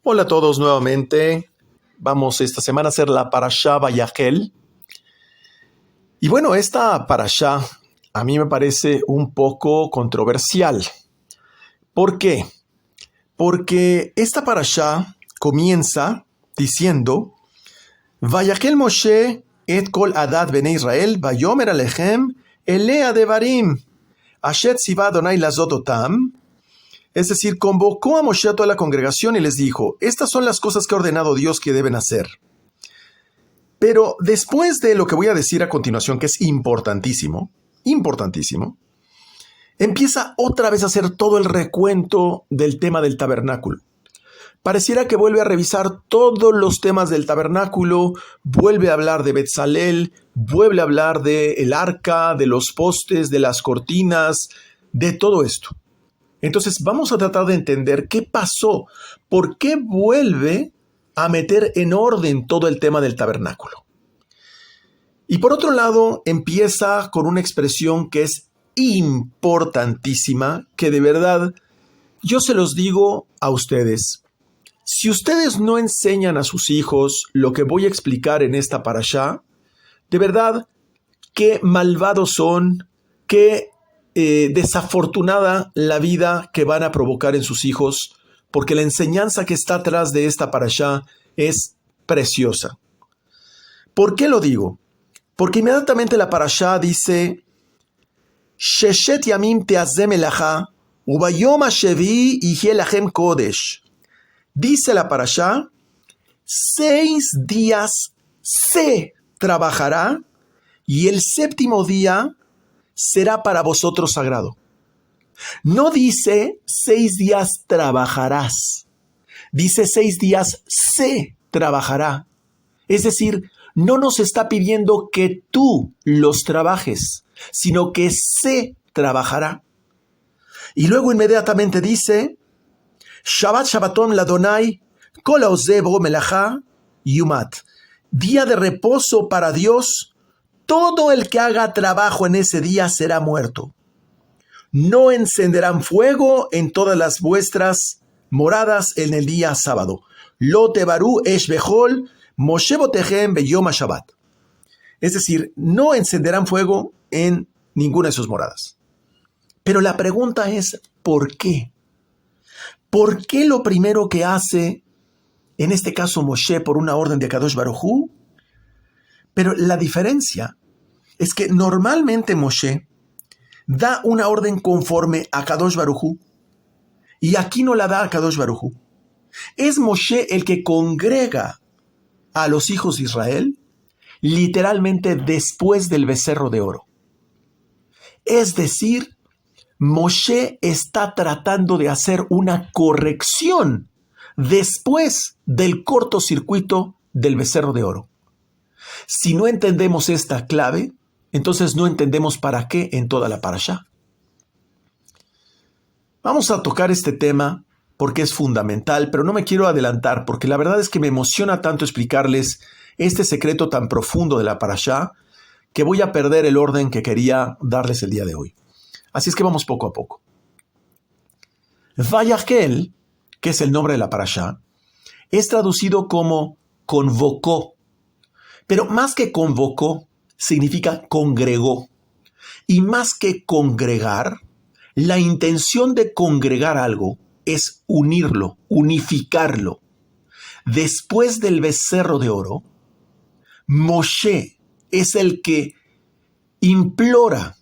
Hola a todos nuevamente. Vamos esta semana a hacer la Parashá Vayahel. Y bueno, esta Parashá a mí me parece un poco controversial. ¿Por qué? Porque esta Parashá comienza diciendo Vayahel Moshe et kol adat bnei Israel vayomer alechem elea devarim asher tziva Adonai lazot otam. Es decir, convocó a Moshe a toda la congregación y les dijo, estas son las cosas que ha ordenado Dios que deben hacer. Pero después de lo que voy a decir a continuación, que es importantísimo, empieza otra vez a hacer todo el recuento del tema del tabernáculo. Pareciera que vuelve a revisar todos los temas del tabernáculo, vuelve a hablar de Betzalel, vuelve a hablar del arca, de los postes, de las cortinas, de todo esto. Entonces vamos a tratar de entender qué pasó, por qué vuelve a meter en orden todo el tema del tabernáculo. Y por otro lado, empieza con una expresión que es importantísima, que de verdad yo se los digo a ustedes. Si ustedes no enseñan a sus hijos lo que voy a explicar en esta parashá, de verdad, qué malvados son, qué desafortunada la vida que van a provocar en sus hijos, porque la enseñanza que está atrás de esta parashá es preciosa. ¿Por qué lo digo? Porque inmediatamente la parashá dice Sheshet yamim te'azeh melacha ubayom hashevi'i yihye lachem kodesh. Dice la parashá, 6 días se trabajará y el séptimo día será para vosotros sagrado. No dice 6 días trabajarás, dice 6 días se trabajará. Es decir, no nos está pidiendo que tú los trabajes, sino que se trabajará. Y luego inmediatamente dice, Shabbat Shabbaton ladonai, kol haoseh bo melacha yumat. Día de reposo para Dios. Todo el que haga trabajo en ese día será muerto. No encenderán fuego en todas las vuestras moradas en el día sábado. Lo tebaru esh bechol Moshe botejem beyom Shabbat. Es decir, no encenderán fuego en ninguna de sus moradas. Pero la pregunta es, ¿por qué? ¿Por qué lo primero que hace, en este caso Moshe, por una orden de Kadosh Baruj Hu? Pero la diferencia es que normalmente Moshe da una orden conforme a Kadosh Baruj Hu, y aquí no la da a Kadosh Baruj Hu. Es Moshe el que congrega a los hijos de Israel literalmente después del becerro de oro. Es decir, Moshe está tratando de hacer una corrección después del cortocircuito del becerro de oro. Si no entendemos esta clave, entonces no entendemos para qué en toda la parashá. Vamos a tocar este tema porque es fundamental, pero no me quiero adelantar porque la verdad es que me emociona tanto explicarles este secreto tan profundo de la parashá que voy a perder el orden que quería darles el día de hoy. Así es que vamos poco a poco. Vayahel, que es el nombre de la parashá, es traducido como convocó. Pero más que convocó, significa congregó. Y más que congregar, la intención de congregar algo es unirlo, unificarlo. Después del becerro de oro, Moshe es el que implora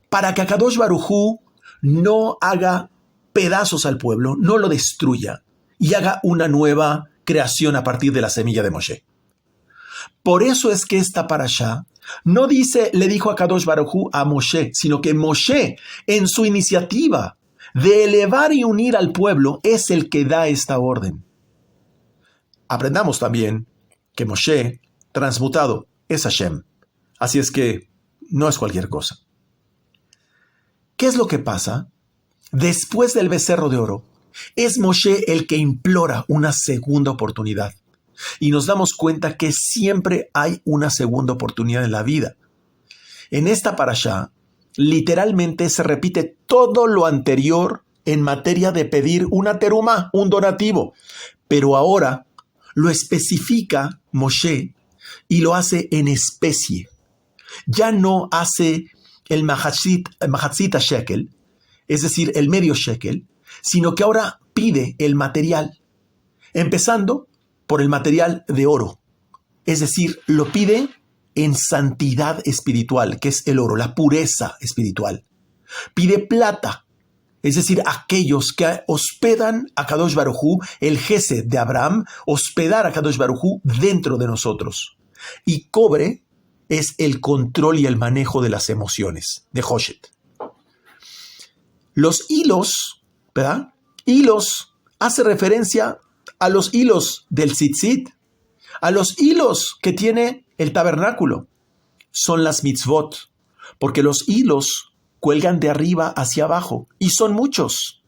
para que Akadosh Baruj Hu no haga pedazos al pueblo, no lo destruya y haga una nueva creación a partir de la semilla de Moshe. Por eso es que esta parashá no dice, le dijo a Kadosh Baruj Hu a Moshe, sino que Moshe, en su iniciativa de elevar y unir al pueblo, es el que da esta orden. Aprendamos también que Moshe, transmutado, es Hashem. Así es que no es cualquier cosa. ¿Qué es lo que pasa? Después del becerro de oro, es Moshe el que implora una segunda oportunidad. Y nos damos cuenta que siempre hay una segunda oportunidad en la vida. En esta parashá, literalmente se repite todo lo anterior en materia de pedir una terumá, un donativo. Pero ahora lo especifica Moshe y lo hace en especie. Ya no hace el mahatzita shekel, es decir, el medio shekel, sino que ahora pide el material, empezando por el material de oro. Es decir, lo pide en santidad espiritual, que es el oro, la pureza espiritual. Pide plata, es decir, aquellos que hospedan a Kadosh Baruj Hu, el Gesed de Abraham, hospedar a Kadosh Baruj Hu dentro de nosotros. Y cobre es el control y el manejo de las emociones, de Hoshet. Los hilos, ¿verdad? Hilos hace referencia a los hilos del tzitzit, a los hilos que tiene el tabernáculo. Son las mitzvot, porque los hilos cuelgan de arriba hacia abajo, y son muchos.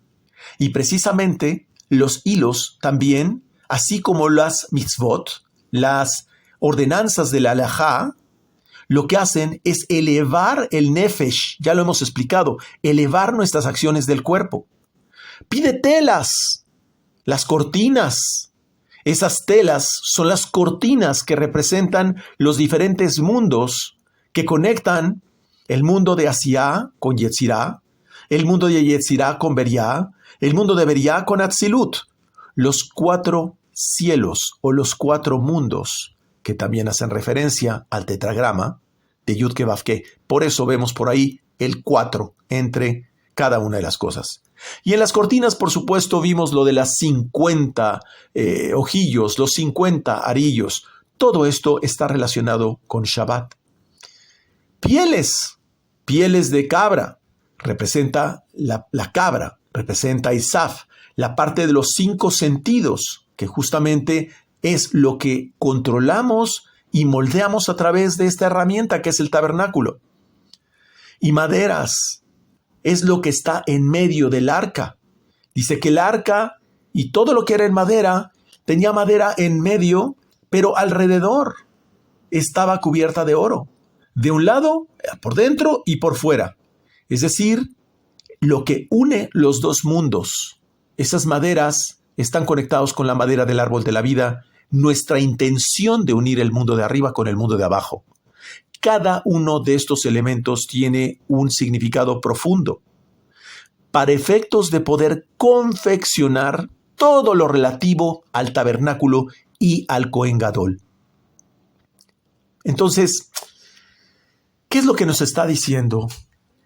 Y precisamente los hilos también, así como las mitzvot, las ordenanzas de la halajá, lo que hacen es elevar el nefesh, ya lo hemos explicado, elevar nuestras acciones del cuerpo. Pide telas, las cortinas. Esas telas son las cortinas que representan los diferentes mundos que conectan el mundo de Asiá con Yetzirá, el mundo de Yetzirá con Beriá, el mundo de Beriá con Atzilut, los 4 cielos o los 4 mundos que también hacen referencia al tetragrama de Yud-Ke Vav-Ke. Por eso vemos por ahí el 4 entre cada una de las cosas. Y en las cortinas, por supuesto, vimos lo de las 50 ojillos, los 50 arillos. Todo esto está relacionado con Shabbat. Pieles de cabra, representa la cabra, representa Isaf, la parte de los 5 sentidos, que justamente es lo que controlamos y moldeamos a través de esta herramienta que es el tabernáculo. Y maderas, es lo que está en medio del arca. Dice que el arca y todo lo que era en madera, tenía madera en medio, pero alrededor estaba cubierta de oro. De un lado, por dentro y por fuera. Es decir, lo que une los dos mundos. Esas maderas están conectados con la madera del árbol de la vida. Nuestra intención de unir el mundo de arriba con el mundo de abajo. Cada uno de estos elementos tiene un significado profundo para efectos de poder confeccionar todo lo relativo al tabernáculo y al Cohen Gadol. Entonces, ¿qué es lo que nos está diciendo?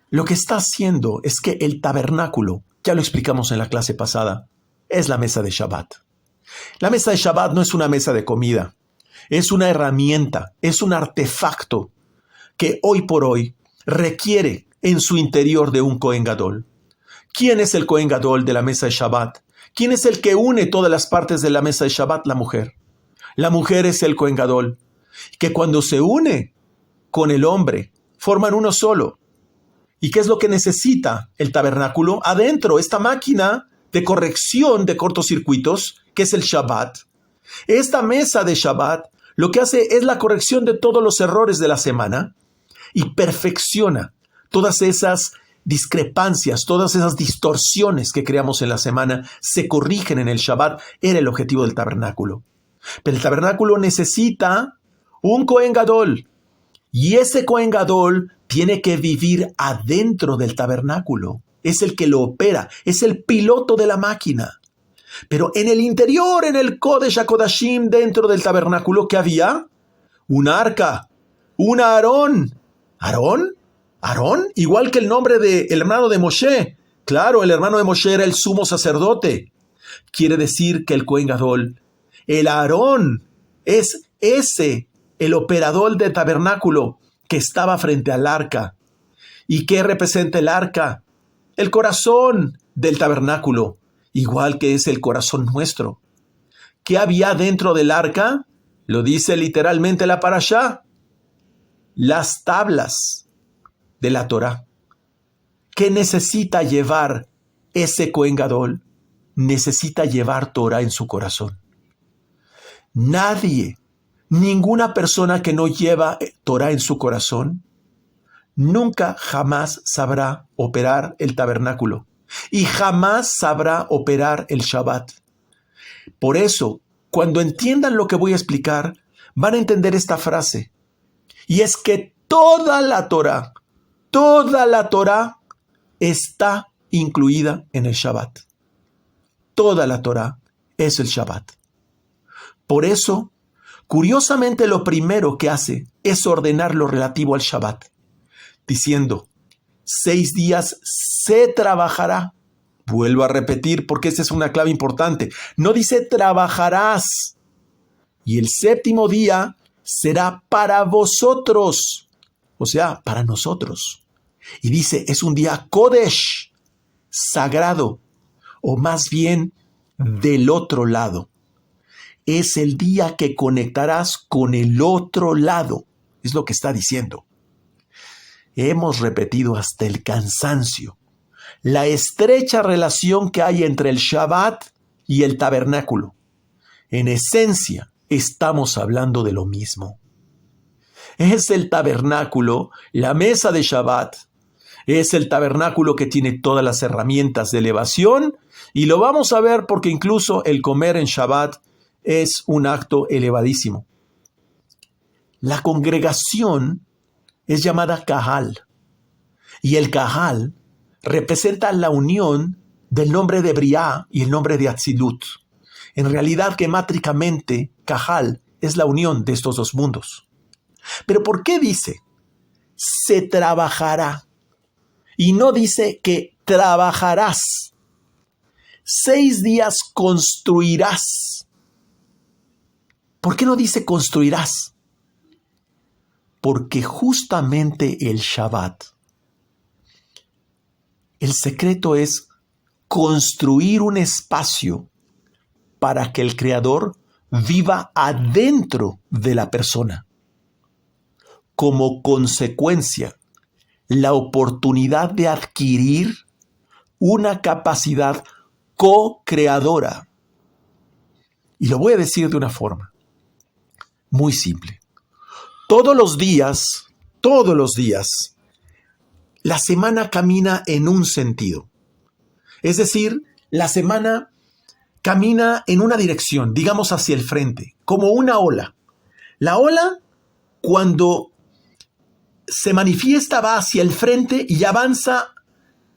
Lo que está haciendo es que el tabernáculo, ya lo explicamos en la clase pasada, es la mesa de Shabbat. La mesa de Shabbat no es una mesa de comida, es una herramienta, es un artefacto que hoy por hoy requiere en su interior de un Cohen Gadol. ¿Quién es el Cohen Gadol de la mesa de Shabbat? ¿Quién es el que une todas las partes de la mesa de Shabbat? La mujer. La mujer es el Cohen Gadol, que cuando se une con el hombre, forman uno solo. ¿Y qué es lo que necesita el tabernáculo? Adentro, esta máquina de corrección de cortocircuitos, que es el Shabbat. Esta mesa de Shabbat lo que hace es la corrección de todos los errores de la semana y perfecciona todas esas discrepancias, todas esas distorsiones que creamos en la semana, se corrigen en el Shabbat. Era el objetivo del tabernáculo. Pero el tabernáculo necesita un Cohen Gadol. Y ese Cohen Gadol tiene que vivir adentro del tabernáculo. Es el que lo opera, es el piloto de la máquina. Pero en el interior, en el Kodesh HaKodashim, dentro del tabernáculo, ¿qué había? Un arca, un Aarón. ¿Aarón? ¿Aarón? Igual que el nombre del hermano de Moshe. Claro, el hermano de Moshe era el sumo sacerdote. Quiere decir que el Cohen Gadol, el Aarón, es ese, el operador del tabernáculo que estaba frente al arca. ¿Y qué representa el arca? El corazón del tabernáculo, igual que es el corazón nuestro. ¿Qué había dentro del arca? Lo dice literalmente la parashá. Las tablas de la Torá. ¿Qué necesita llevar ese Cohen Gadol? Necesita llevar Torá en su corazón. Nadie, ninguna persona que no lleva Torá en su corazón, nunca jamás sabrá operar el tabernáculo y jamás sabrá operar el Shabbat. Por eso, cuando entiendan lo que voy a explicar, van a entender esta frase. Y es que toda la Torá está incluida en el Shabbat. Toda la Torá es el Shabbat. Por eso, curiosamente, lo primero que hace es ordenar lo relativo al Shabbat, diciendo, 6 días se trabajará. Vuelvo a repetir porque esta es una clave importante. No dice trabajarás. Y el 7º día será para vosotros, o sea, para nosotros. Y dice, es un día Kodesh, sagrado, o más bien del otro lado. Es el día que conectarás con el otro lado, es lo que está diciendo. Hemos repetido hasta el cansancio la estrecha relación que hay entre el Shabbat y el tabernáculo. En esencia, estamos hablando de lo mismo. Es el tabernáculo, la mesa de Shabbat, es el tabernáculo que tiene todas las herramientas de elevación, y lo vamos a ver porque incluso el comer en Shabbat es un acto elevadísimo. La congregación es llamada Kahal, y el Kahal representa la unión del nombre de Briá y el nombre de Atzilut. En realidad, gemátricamente, Kahal es la unión de estos dos mundos. Pero ¿por qué dice se trabajará? Y no dice que trabajarás. 6 días construirás. ¿Por qué no dice construirás? Porque justamente el Shabbat, el secreto es construir un espacio para que el Creador viva adentro de la persona. Como consecuencia, la oportunidad de adquirir una capacidad co-creadora. Y lo voy a decir de una forma muy simple. Todos los días, la semana camina en un sentido. Es decir, la semana camina en una dirección, digamos hacia el frente, como una ola. La ola, cuando se manifiesta, va hacia el frente y avanza,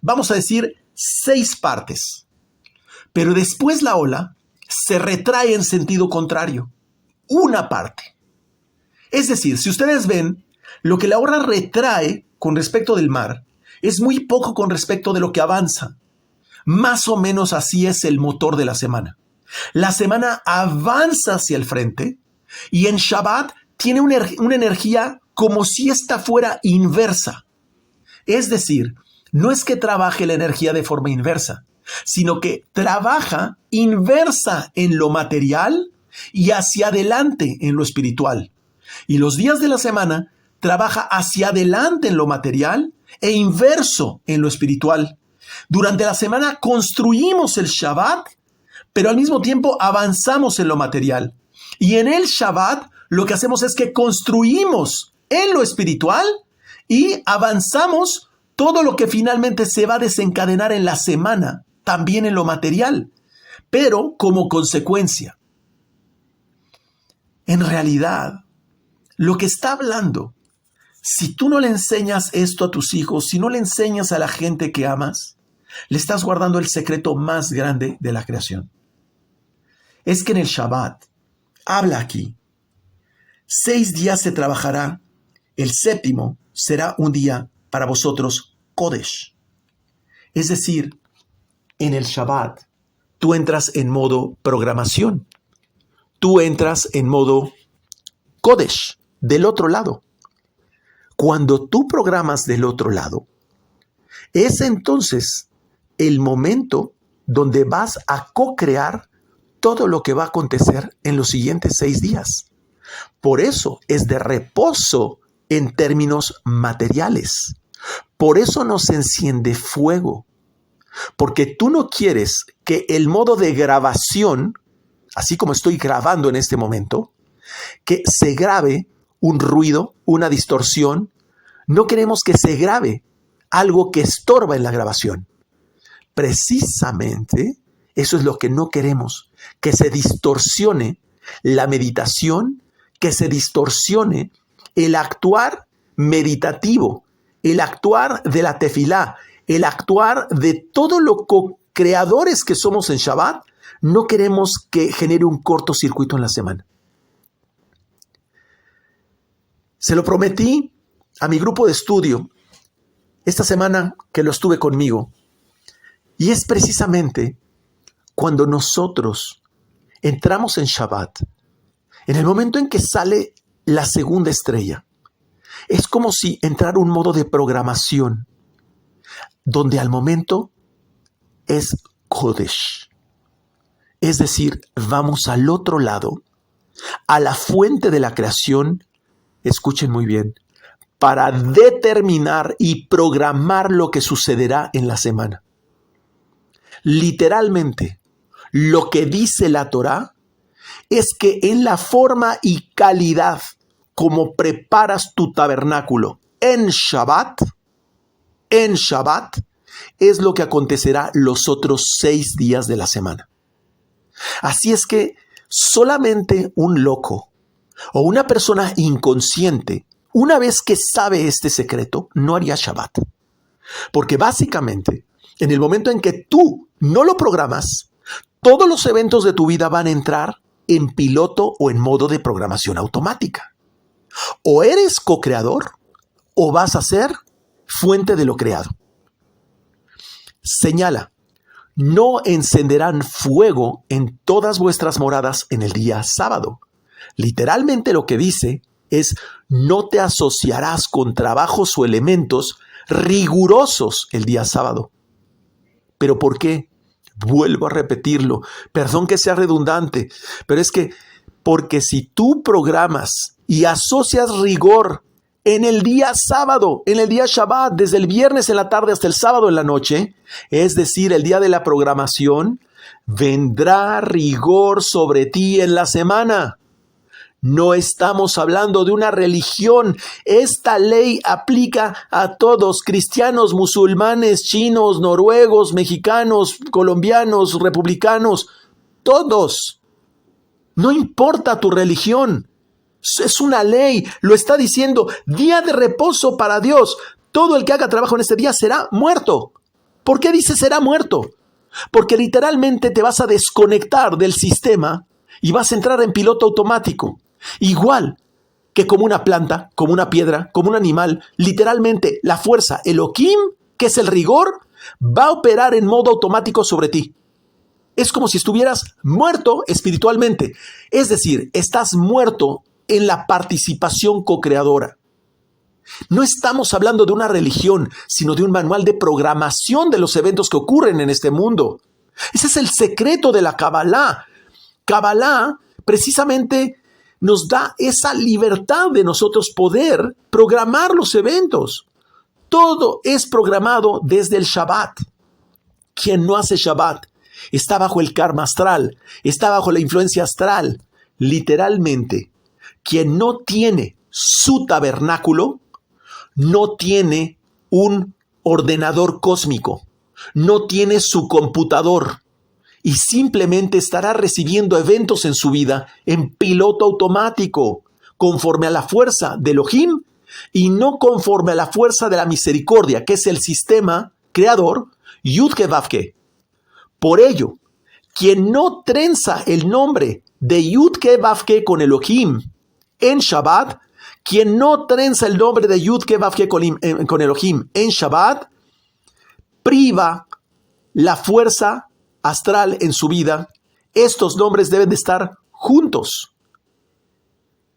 vamos a decir, 6 partes. Pero después la ola se retrae en sentido contrario, una parte. Es decir, si ustedes ven, lo que la ola retrae con respecto del mar es muy poco con respecto de lo que avanza. Más o menos así es el motor de la semana. La semana avanza hacia el frente y en Shabbat tiene una energía como si esta fuera inversa. Es decir, no es que trabaje la energía de forma inversa, sino que trabaja inversa en lo material y hacia adelante en lo espiritual. Y los días de la semana trabaja hacia adelante en lo material e inverso en lo espiritual. Durante la semana construimos el Shabbat, pero al mismo tiempo avanzamos en lo material. Y en el Shabbat lo que hacemos es que construimos en lo espiritual y avanzamos todo lo que finalmente se va a desencadenar en la semana, también en lo material, pero como consecuencia. En realidad, lo que está hablando, si tú no le enseñas esto a tus hijos, si no le enseñas a la gente que amas, le estás guardando el secreto más grande de la creación. Es que en el Shabbat, habla aquí, 6 días se trabajará, el 7º será un día para vosotros Kodesh. Es decir, en el Shabbat, tú entras en modo programación. Tú entras en modo Kodesh, del otro lado. Cuando tú programas del otro lado, es entonces el momento donde vas a co-crear todo lo que va a acontecer en los siguientes 6 días. Por eso es de reposo en términos materiales. Por eso no se enciende fuego. Porque tú no quieres que el modo de grabación, así como estoy grabando en este momento, que se grabe un ruido, una distorsión. No queremos que se grabe algo que estorba en la grabación. Precisamente eso es lo que no queremos. que se distorsione la meditación, que se distorsione el actuar meditativo, el actuar de la tefilá, el actuar de todo lo co-creadores que somos en Shabbat. No queremos que genere un cortocircuito en la semana. Se lo prometí a mi grupo de estudio esta semana que lo estuve conmigo. Y es precisamente cuando nosotros entramos en Shabbat, en el momento en que sale la segunda estrella, es como si entrara un modo de programación, donde al momento es Kodesh. Es decir, vamos al otro lado, a la fuente de la creación, escuchen muy bien, para determinar y programar lo que sucederá en la semana. Literalmente, lo que dice la Torá es que en la forma y calidad como preparas tu tabernáculo en Shabbat, es lo que acontecerá los otros 6 días de la semana. Así es que solamente un loco o una persona inconsciente, una vez que sabe este secreto, no haría Shabbat. Porque básicamente, en el momento en que tú no lo programas, todos los eventos de tu vida van a entrar en piloto o en modo de programación automática. O eres co-creador o vas a ser fuente de lo creado. Señala, no encenderán fuego en todas vuestras moradas en el día sábado. Literalmente lo que dice es, no te asociarás con trabajos o elementos rigurosos el día sábado. ¿Pero por qué? Vuelvo a repetirlo, perdón que sea redundante, pero es que porque si tú programas y asocias rigor en el día sábado, en el día Shabbat, desde el viernes en la tarde hasta el sábado en la noche, es decir, el día de la programación, vendrá rigor sobre ti en la semana. No estamos hablando de una religión. Esta ley aplica a todos, cristianos, musulmanes, chinos, noruegos, mexicanos, colombianos, republicanos, todos. No importa tu religión. Es una ley, lo está diciendo, día de reposo para Dios. Todo el que haga trabajo en este día será muerto. ¿Por qué dice será muerto? Porque literalmente te vas a desconectar del sistema y vas a entrar en piloto automático. Igual que como una planta, como una piedra, como un animal, literalmente la fuerza Elohim, que es el rigor, va a operar en modo automático sobre ti. Es como si estuvieras muerto espiritualmente. Es decir, estás muerto en la participación co-creadora. No estamos hablando de una religión, sino de un manual de programación de los eventos que ocurren en este mundo. Ese es el secreto de la Kabbalah. Kabbalah precisamente nos da esa libertad de nosotros poder programar los eventos. Todo es programado desde el Shabbat. Quien no hace Shabbat está bajo el karma astral, está bajo la influencia astral. Literalmente, quien no tiene su tabernáculo, no tiene un ordenador cósmico, no tiene su computador y simplemente estará recibiendo eventos en su vida en piloto automático, conforme a la fuerza de Elohim y no conforme a la fuerza de la misericordia, que es el sistema creador, Yud-Ke Vav-Ke. Por ello, quien no trenza el nombre de Yud-Ke Vav-Ke con Elohim en Shabbat, quien no trenza el nombre de Yud-Ke Vav-Ke con Elohim en Shabbat, priva la fuerza astral en su vida. Estos nombres deben de estar juntos.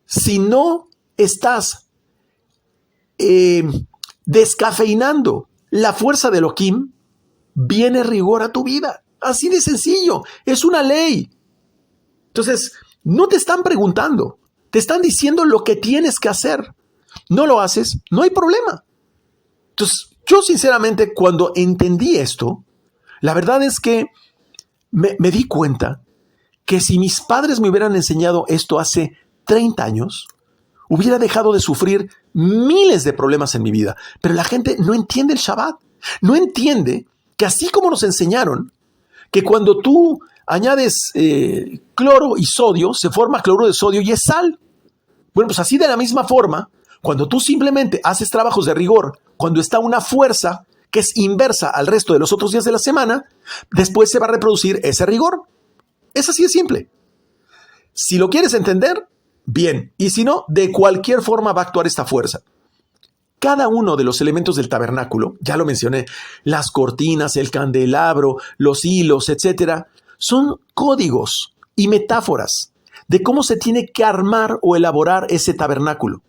Si no estás descafeinando la fuerza de Elohim, viene rigor a tu vida. Así de sencillo. Es una ley. Entonces, no te están preguntando. Te están diciendo lo que tienes que hacer. No lo haces, no hay problema. Entonces, yo sinceramente, cuando entendí esto, la verdad es que me di cuenta que si mis padres me hubieran enseñado esto hace 30 años, hubiera dejado de sufrir miles de problemas en mi vida. Pero la gente no entiende el Shabbat. No entiende que así como nos enseñaron que cuando tú añades cloro y sodio, se forma cloro de sodio y es sal. Bueno, pues así de la misma forma, cuando tú simplemente haces trabajos de rigor, cuando está una fuerza que es inversa al resto de los otros días de la semana, después se va a reproducir ese rigor. Es así de simple. Si lo quieres entender, bien. Y si no, de cualquier forma va a actuar esta fuerza. Cada uno de los elementos del tabernáculo, ya lo mencioné, las cortinas, el candelabro, los hilos, etcétera, son códigos y metáforas de cómo se tiene que armar o elaborar ese tabernáculo.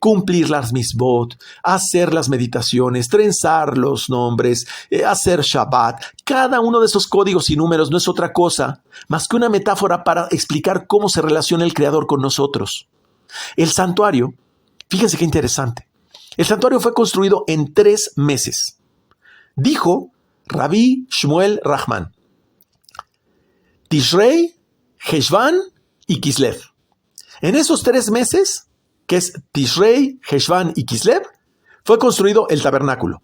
Cumplir las misbot, hacer las meditaciones, trenzar los nombres, hacer Shabbat. Cada uno de esos códigos y números no es otra cosa más que una metáfora para explicar cómo se relaciona el Creador con nosotros. El santuario, fíjense qué interesante. El santuario fue construido en 3 meses. Dijo Rabbi Shmuel Rahman: Tishrei, Heshvan y Kislev. En esos 3 meses, que es Tishrei, Heshvan y Kislev, fue construido el tabernáculo.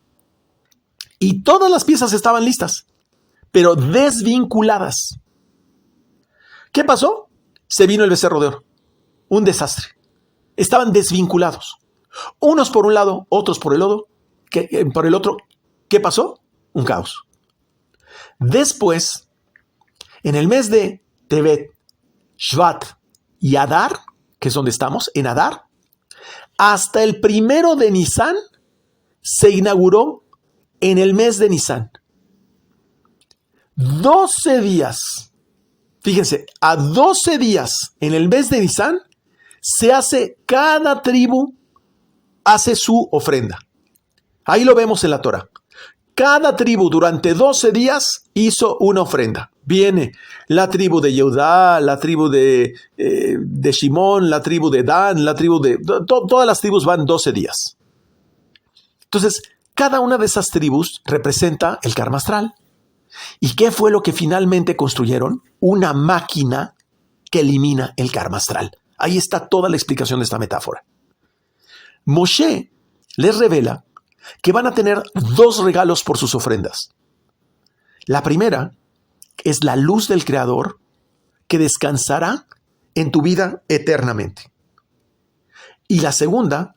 Y todas las piezas estaban listas, pero desvinculadas. ¿Qué pasó? Se vino el becerro de oro. Un desastre. Estaban desvinculados. Unos por un lado, otros por el otro. ¿Qué pasó? Un caos. Después, en el mes de Tevet, Shvat y Adar, que es donde estamos, en Adar, hasta el 1 de Nisan se inauguró en el mes de Nisan. 12 días. Fíjense, a 12 días en el mes de Nisan se hace, cada tribu hace su ofrenda. Ahí lo vemos en la Torah. Cada tribu durante 12 días hizo una ofrenda. Viene la tribu de Yehudá, la tribu de Shimón, la tribu de Dan, la tribu de... todas las tribus van 12 días. Entonces, cada una de esas tribus representa el karma astral. ¿Y qué fue lo que finalmente construyeron? Una máquina que elimina el karma astral. Ahí está toda la explicación de esta metáfora. Moshe les revela que van a tener 2 regalos por sus ofrendas. La primera es la luz del Creador que descansará en tu vida eternamente. Y la segunda,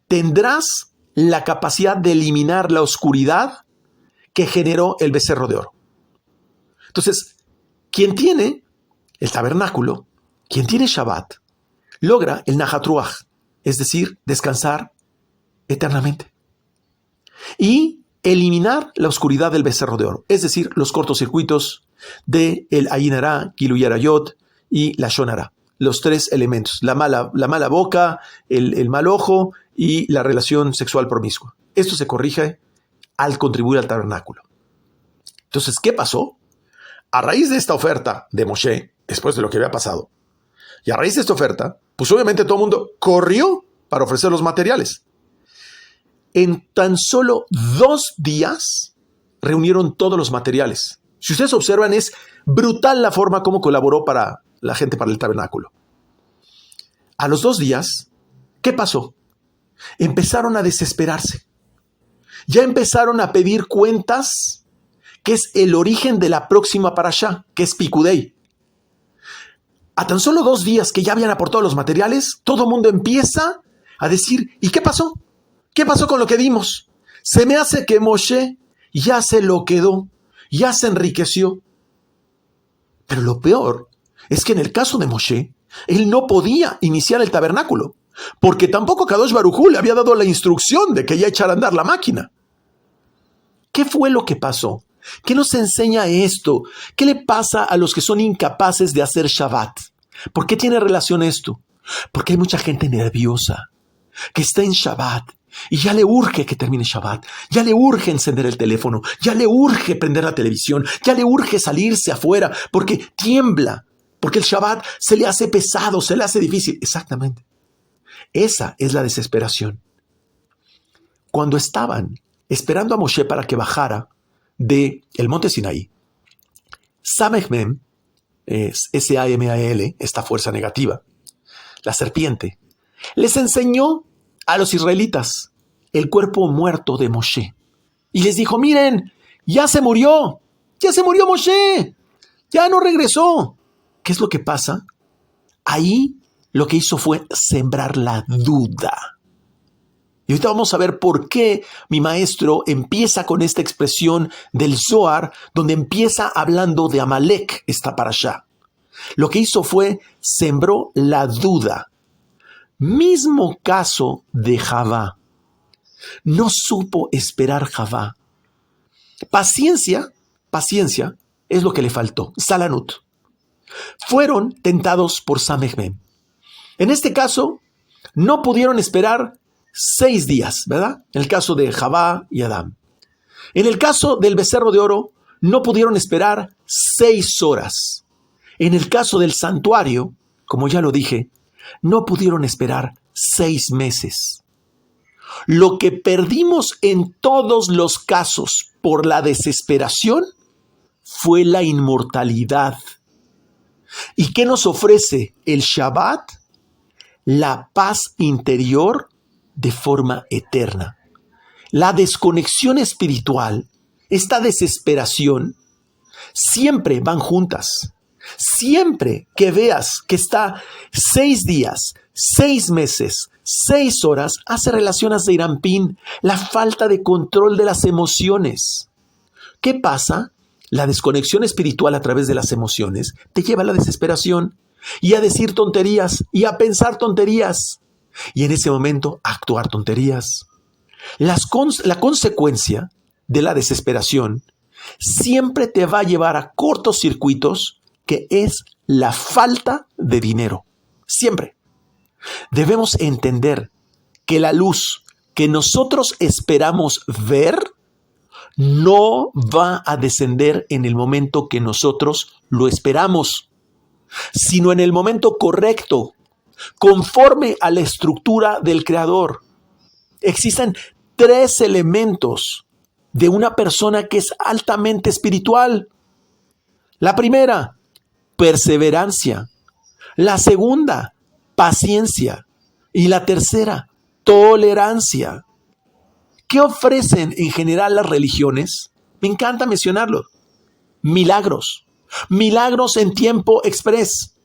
tendrás la capacidad de eliminar la oscuridad que generó el becerro de oro. Entonces, quien tiene el tabernáculo, quien tiene Shabbat, logra el Nahat Ruach, es decir, descansar eternamente. Y eliminar la oscuridad del becerro de oro, es decir, los cortocircuitos de el Ayin Hara, Gilui Arayot y la Shon Hara. Los 3 elementos, la mala boca, el mal ojo y la relación sexual promiscua. Esto se corrige al contribuir al tabernáculo. Entonces, ¿qué pasó? A raíz de esta oferta de Moshe, después de lo que había pasado, y a raíz de esta oferta, pues obviamente todo el mundo corrió para ofrecer los materiales. En tan solo 2 días reunieron todos los materiales. Si ustedes observan, es brutal la forma como colaboró para la gente para el tabernáculo. A los 2 días, ¿qué pasó? Empezaron a desesperarse. Ya empezaron a pedir cuentas, que es el origen de la próxima parashá, que es Pikudei. A tan solo 2 días que ya habían aportado los materiales, todo el mundo empieza a decir, ¿y qué pasó? ¿Qué pasó con lo que dimos? Se me hace que Moshe ya se lo quedó, ya se enriqueció. Pero lo peor es que en el caso de Moshe, él no podía iniciar el tabernáculo, porque tampoco Kadosh Baruj Hu le había dado la instrucción de que ya echara a andar la máquina. ¿Qué fue lo que pasó? ¿Qué nos enseña esto? ¿Qué le pasa a los que son incapaces de hacer Shabbat? ¿Por qué tiene relación esto? Porque hay mucha gente nerviosa que está en Shabbat y ya le urge que termine Shabbat, ya le urge encender el teléfono, ya le urge prender la televisión, ya le urge salirse afuera porque tiembla, porque el Shabbat se le hace pesado, se le hace difícil. Exactamente. Esa es la desesperación. Cuando estaban esperando a Moshe para que bajara del monte Sinaí, Samech Mem, S-A-M-A-L, esta fuerza negativa, la serpiente, les enseñó a los israelitas el cuerpo muerto de Moshe. Y les dijo, miren, ya se murió, Ya se murió Moshe. Ya no regresó. ¿Qué es lo que pasa? Ahí lo que hizo fue sembrar la duda. Y ahorita vamos a ver por qué mi maestro empieza con esta expresión del Zohar, donde empieza hablando de Amalek, esta parashá. Lo que hizo fue sembró la duda. Mismo caso de Javá. No supo esperar Javá. Paciencia es lo que le faltó. Salanut. Fueron tentados por Samechem. En este caso, no pudieron esperar 6 días, ¿verdad? En el caso de Javá y Adán. En el caso del becerro de oro, no pudieron esperar 6 horas. En el caso del santuario, como ya lo dije, no pudieron esperar 6 meses. Lo que perdimos en todos los casos por la desesperación fue la inmortalidad. ¿Y qué nos ofrece el Shabbat? La paz interior de forma eterna. La desconexión espiritual, esta desesperación, siempre van juntas. Siempre que veas que está 6 días, 6 meses, 6 horas, hace relaciones de Irampín, la falta de control de las emociones. ¿Qué pasa? La desconexión espiritual a través de las emociones te lleva a la desesperación y a decir tonterías y a pensar tonterías y en ese momento a actuar tonterías. La consecuencia de la desesperación siempre te va a llevar a cortocircuitos, que es la falta de dinero. Siempre. Debemos entender que la luz que nosotros esperamos ver no va a descender en el momento que nosotros lo esperamos, sino en el momento correcto, conforme a la estructura del Creador. Existen 3 elementos de una persona que es altamente espiritual. La primera, perseverancia. La segunda, paciencia. Y la tercera, tolerancia. ¿Qué ofrecen en general las religiones? Me encanta mencionarlo. Milagros. Milagros en tiempo express.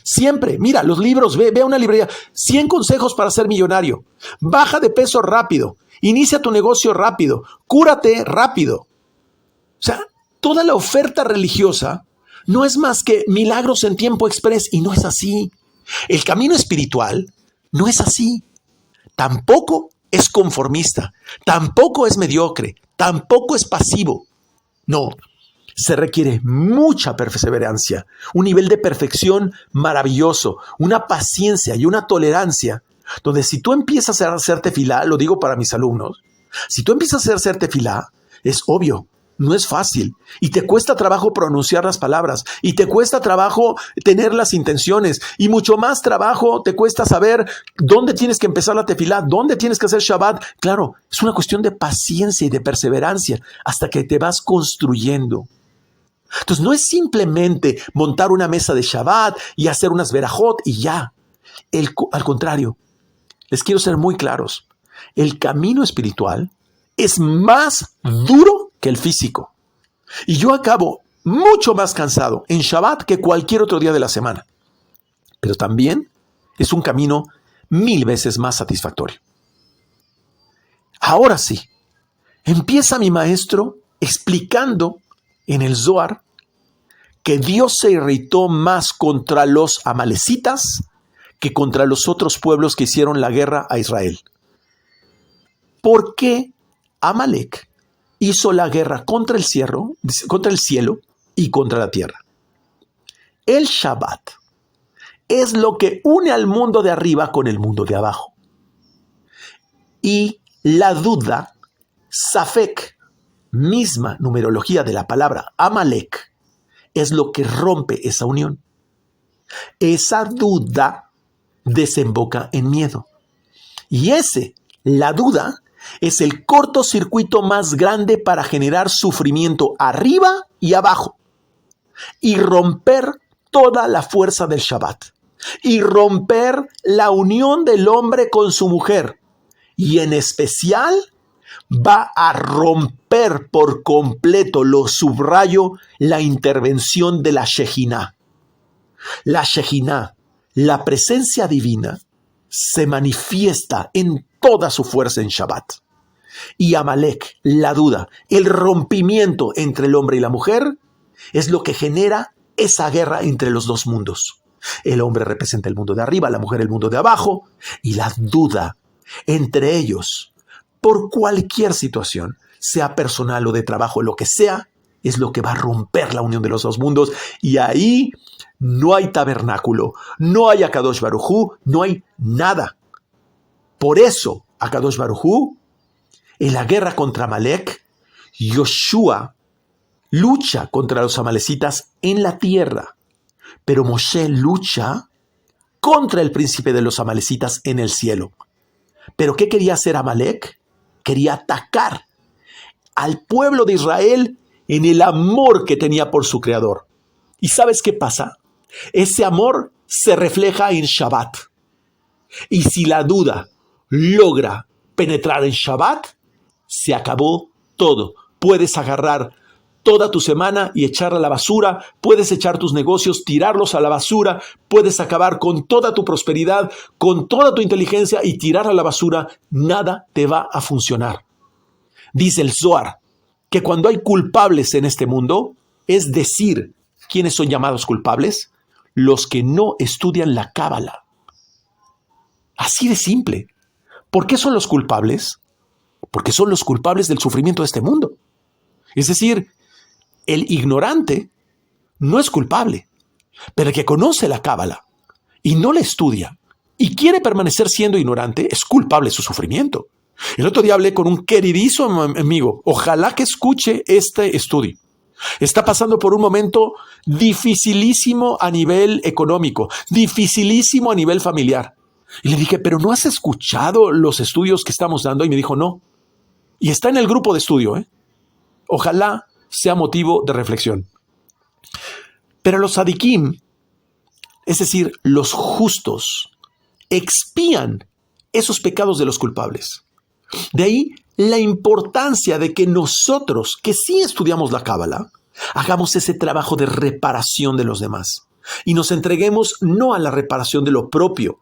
Siempre, mira, los libros, ve a una librería. 100 consejos para ser millonario. Baja de peso rápido. Inicia tu negocio rápido. Cúrate rápido. O sea, toda la oferta religiosa no es más que milagros en tiempo express, y no es así. El camino espiritual no es así. Tampoco es conformista, tampoco es mediocre, tampoco es pasivo. No, se requiere mucha perseverancia, un nivel de perfección maravilloso, una paciencia y una tolerancia, donde si tú empiezas a hacer tefilá, lo digo para mis alumnos, si tú empiezas a hacer tefilá, es obvio, no es fácil y te cuesta trabajo pronunciar las palabras y te cuesta trabajo tener las intenciones y mucho más trabajo te cuesta saber dónde tienes que empezar la tefilá, dónde tienes que hacer Shabbat. Claro, es una cuestión de paciencia y de perseverancia hasta que te vas construyendo. Entonces no es simplemente montar una mesa de Shabbat y hacer unas verajot y ya. Al contrario, les quiero ser muy claros. El camino espiritual es más duro que el físico. Y yo acabo mucho más cansado en Shabbat que cualquier otro día de la semana. Pero también es un camino 1000 veces más satisfactorio. Ahora sí, empieza mi maestro explicando en el Zohar que Dios se irritó más contra los amalecitas que contra los otros pueblos que hicieron la guerra a Israel. ¿Por qué Amalek hizo la guerra contra el cielo y contra la tierra? El Shabbat es lo que une al mundo de arriba con el mundo de abajo. Y la duda, Safek, misma numerología de la palabra Amalek, es lo que rompe esa unión. Esa duda desemboca en miedo. Y la duda, es el cortocircuito más grande para generar sufrimiento arriba y abajo y romper toda la fuerza del Shabbat y romper la unión del hombre con su mujer y en especial va a romper por completo, lo subrayo, la intervención de la Shejinah. La Shejinah, la presencia divina, se manifiesta en toda su fuerza en Shabbat. Y Amalek, la duda, el rompimiento entre el hombre y la mujer, es lo que genera esa guerra entre los dos mundos. El hombre representa el mundo de arriba, la mujer el mundo de abajo, y la duda entre ellos, por cualquier situación, sea personal o de trabajo, lo que sea, es lo que va a romper la unión de los dos mundos. Y ahí no hay tabernáculo, no hay Akadosh Baruj Hu, no hay nada. Por eso, Akadosh Baruj Hu, en la guerra contra Amalek, Yoshua lucha contra los amalecitas en la tierra, pero Moshe lucha contra el príncipe de los amalecitas en el cielo. ¿Pero qué quería hacer Amalek? Quería atacar al pueblo de Israel en el amor que tenía por su creador. ¿Y sabes qué pasa? Ese amor se refleja en Shabbat. Y si la duda logra penetrar en Shabbat, se acabó todo. Puedes agarrar toda tu semana y echarla a la basura, puedes echar tus negocios, tirarlos a la basura, puedes acabar con toda tu prosperidad, con toda tu inteligencia y tirar a la basura, nada te va a funcionar. Dice el Zohar que cuando hay culpables en este mundo, es decir, ¿quiénes son llamados culpables? Los que no estudian la Cábala. Así de simple. ¿Por qué son los culpables? Porque son los culpables del sufrimiento de este mundo. Es decir, el ignorante no es culpable, pero el que conoce la Cábala y no la estudia y quiere permanecer siendo ignorante es culpable de su sufrimiento. El otro día hablé con un queridísimo amigo, ojalá que escuche este estudio. Está pasando por un momento dificilísimo a nivel económico, dificilísimo a nivel familiar. Y le dije, ¿pero no has escuchado los estudios que estamos dando? Y me dijo, no. Y está en el grupo de estudio, ¿eh? Ojalá sea motivo de reflexión. Pero los tzadikim, es decir, los justos, expían esos pecados de los culpables. De ahí la importancia de que nosotros, que sí estudiamos la Cábala, hagamos ese trabajo de reparación de los demás y nos entreguemos no a la reparación de lo propio,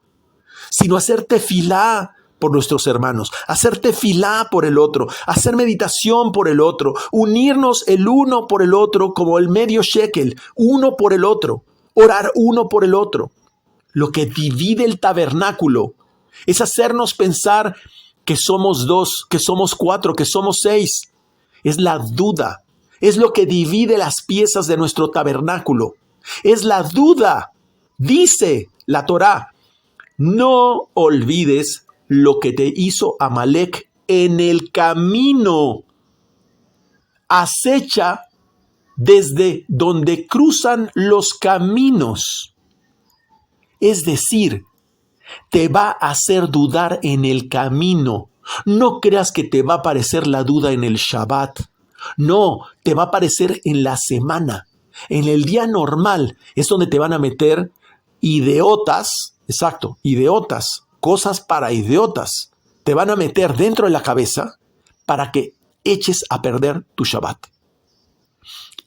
sino a hacer tefilá por nuestros hermanos, hacer tefilá por el otro, hacer meditación por el otro, unirnos el uno por el otro como el medio shekel, uno por el otro, orar uno por el otro. Lo que divide el tabernáculo es hacernos pensar que somos dos, que somos cuatro, que somos seis. Es la duda, es lo que divide las piezas de nuestro tabernáculo. Es la duda. Dice la Torá, no olvides lo que te hizo Amalek en el camino. Acecha desde donde cruzan los caminos. Es decir, te va a hacer dudar en el camino. No creas que te va a aparecer la duda en el Shabbat. No, te va a aparecer en la semana. En el día normal es donde te van a meter idiotas, exacto, idiotas, cosas para idiotas. Te van a meter dentro de la cabeza para que eches a perder tu Shabbat.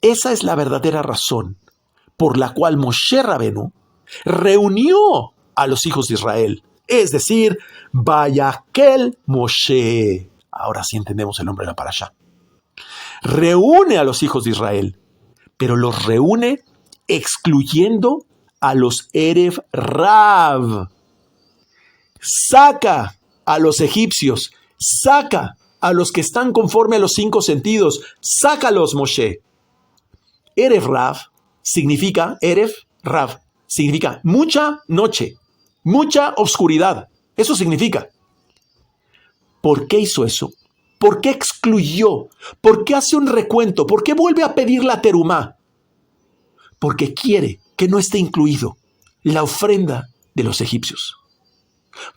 Esa es la verdadera razón por la cual Moshe Rabenu reunió a los hijos de Israel. Es decir, Vayakel Moshe. Ahora sí entendemos el nombre de la parashá. Reúne a los hijos de Israel, pero los reúne excluyendo a los Erev Rav. Saca a los egipcios, saca a los que están conforme a los 5 sentidos, sácalos, Moshe. Erev Rav significa, Erev Rav significa mucha noche, mucha oscuridad. Eso significa. ¿Por qué hizo eso? ¿Por qué excluyó? ¿Por qué hace un recuento? ¿Por qué vuelve a pedir la terumá? Porque quiere que no esté incluido la ofrenda de los egipcios,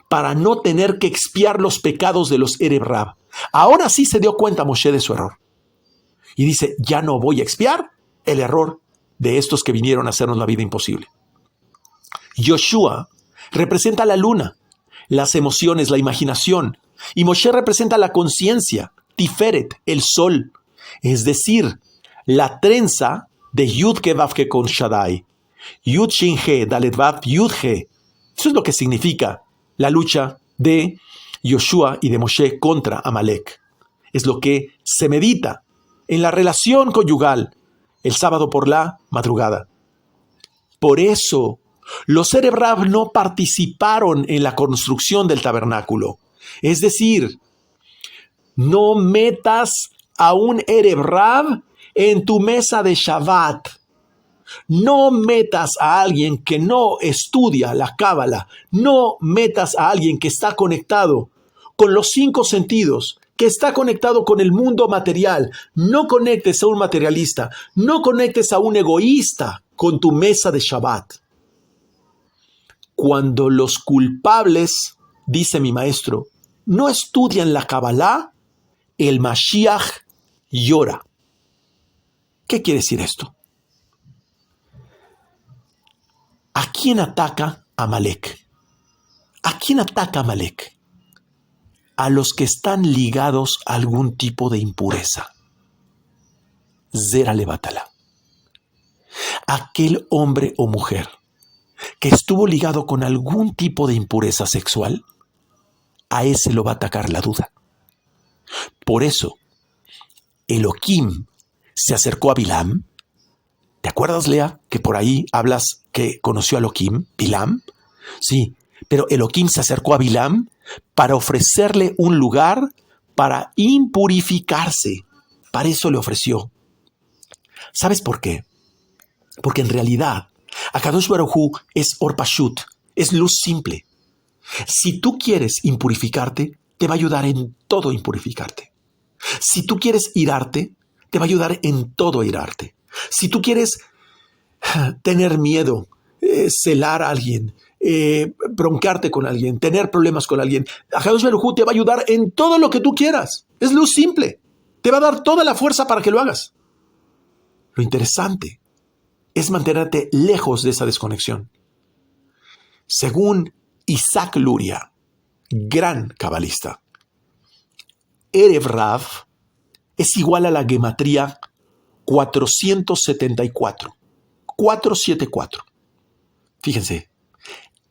para no tener que expiar los pecados de los Erev Rav. Ahora sí se dio cuenta Moshe de su error. Y dice, ya no voy a expiar el error de estos que vinieron a hacernos la vida imposible. Yoshua representa la luna, las emociones, la imaginación. Y Moshe representa la conciencia, Tiferet, el sol. Es decir, la trenza de Yud-Ke Vav-Ke con Shaddai. Yud-Shin-He, Dalet-Vav, Yud-He. Eso es lo que significa la lucha de Yoshua y de Moshe contra Amalek. Es lo que se medita en la relación conyugal el sábado por la madrugada. Por eso, los Erev Rav no participaron en la construcción del tabernáculo. Es decir, no metas a un Erev Rav en tu mesa de Shabbat. No metas a alguien que no estudia la Cábala. No metas a alguien que está conectado con los 5 sentidos, que está conectado con el mundo material. No conectes a un materialista. No conectes a un egoísta con tu mesa de Shabbat. Cuando los culpables, dice mi maestro, no estudian la Kabbalah, el Mashiach llora. ¿Qué quiere decir esto? ¿A quién ataca Amalek? ¿A quién ataca Amalek? A los que están ligados a algún tipo de impureza. Zera levatala. Aquel hombre o mujer que estuvo ligado con algún tipo de impureza sexual, a ese lo va a atacar la duda. Por eso, Elohim se acercó a Bilam. ¿Te acuerdas, Lea, que por ahí hablas que conoció a Elohim, Bilam? Sí, pero Elohim se acercó a Bilam para ofrecerle un lugar para impurificarse. Para eso le ofreció. ¿Sabes por qué? Porque en realidad, Akadosh Baruj Hu es Or Pashut, es luz simple. Si tú quieres impurificarte, te va a ayudar en todo impurificarte. Si tú quieres irarte, te va a ayudar en todo irarte. Si tú quieres tener miedo, celar a alguien, bronquearte con alguien, tener problemas con alguien, Akadosh Baruj Hu te va a ayudar en todo lo que tú quieras. Es luz simple. Te va a dar toda la fuerza para que lo hagas. Lo interesante es mantenerte lejos de esa desconexión. Según Isaac Luria, gran cabalista, Erev Rav es igual a la gematría 474. 474. Fíjense,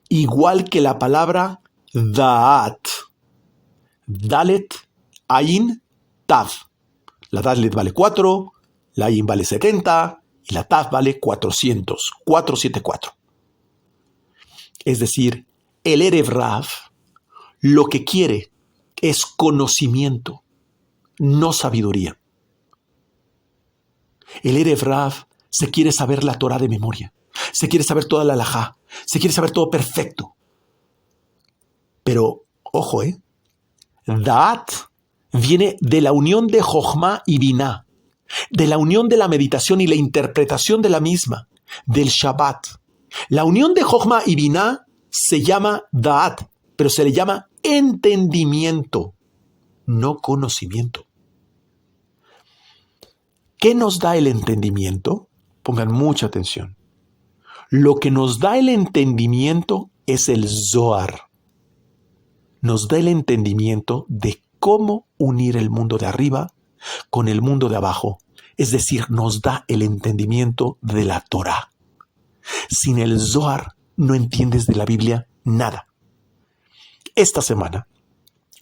igual que la palabra Da'at. Dalet, Ain, Tav. La Dalet vale 4, la Ain vale 70 y la Tav vale 400. 474. Es decir, el Erev Rav lo que quiere es conocimiento, no sabiduría. El Erev Rav se quiere saber la Torah de memoria, se quiere saber toda la halajá, se quiere saber todo perfecto. Pero, ojo, Da'at viene de la unión de Jochma y Biná, de la unión de la meditación y la interpretación de la misma, del Shabbat. La unión de Jochma y Biná se llama Da'at, pero se le llama entendimiento, no conocimiento. ¿Qué nos da el entendimiento? Pongan mucha atención. Lo que nos da el entendimiento es el Zohar. Nos da el entendimiento de cómo unir el mundo de arriba con el mundo de abajo. Es decir, nos da el entendimiento de la Torah. Sin el Zohar no entiendes de la Biblia nada. Esta semana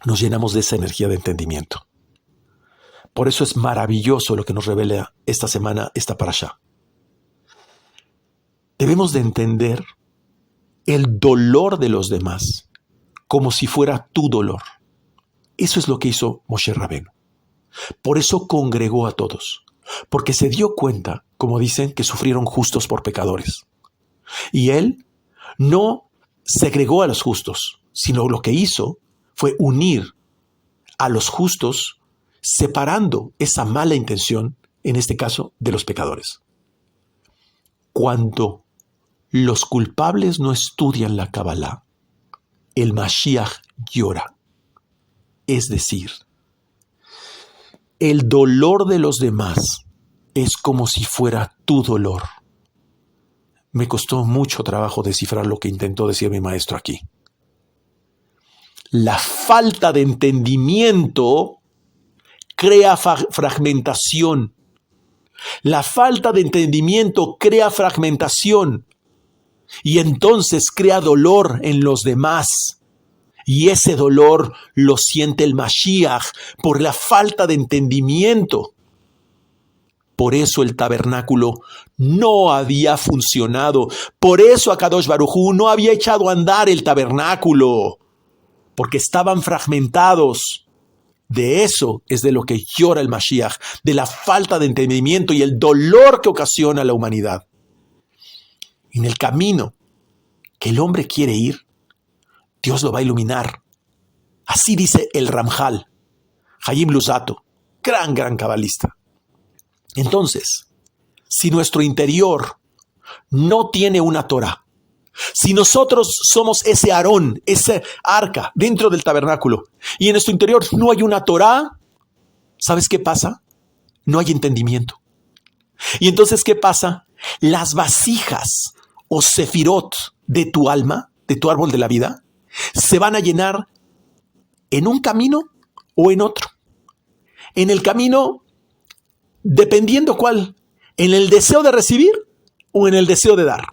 nos llenamos de esa energía de entendimiento. Por eso es maravilloso lo que nos revela esta semana esta parashá. Debemos de entender el dolor de los demás como si fuera tu dolor. Eso es lo que hizo Moshe Rabenu. Por eso congregó a todos, porque se dio cuenta, como dicen, que sufrieron justos por pecadores. Y él no segregó a los justos, sino lo que hizo fue unir a los justos, separando esa mala intención, en este caso, de los pecadores. Cuando los culpables no estudian la Kabbalah, el Mashiach llora. Es decir, el dolor de los demás es como si fuera tu dolor. Me costó mucho trabajo descifrar lo que intentó decir mi maestro aquí. La falta de entendimiento crea fragmentación. La falta de entendimiento crea fragmentación y entonces crea dolor en los demás. Y ese dolor lo siente el Mashiach por la falta de entendimiento. Por eso el tabernáculo no había funcionado. Por eso Akadosh Baruj Hu no había echado a andar el tabernáculo. Porque estaban fragmentados. De eso es de lo que llora el Mashiach, de la falta de entendimiento y el dolor que ocasiona a la humanidad. En el camino que el hombre quiere ir, Dios lo va a iluminar. Así dice el Ramjal, Hayim Luzzatto, gran cabalista. Entonces, si nuestro interior no tiene una Torah, si nosotros somos ese Aarón, ese arca dentro del tabernáculo, y en nuestro interior no hay una Torah, ¿sabes qué pasa? No hay entendimiento. Y entonces, ¿qué pasa? Las vasijas o sefirot de tu alma, de tu árbol de la vida, se van a llenar en un camino o en otro. En el camino, dependiendo cuál, en el deseo de recibir o en el deseo de dar.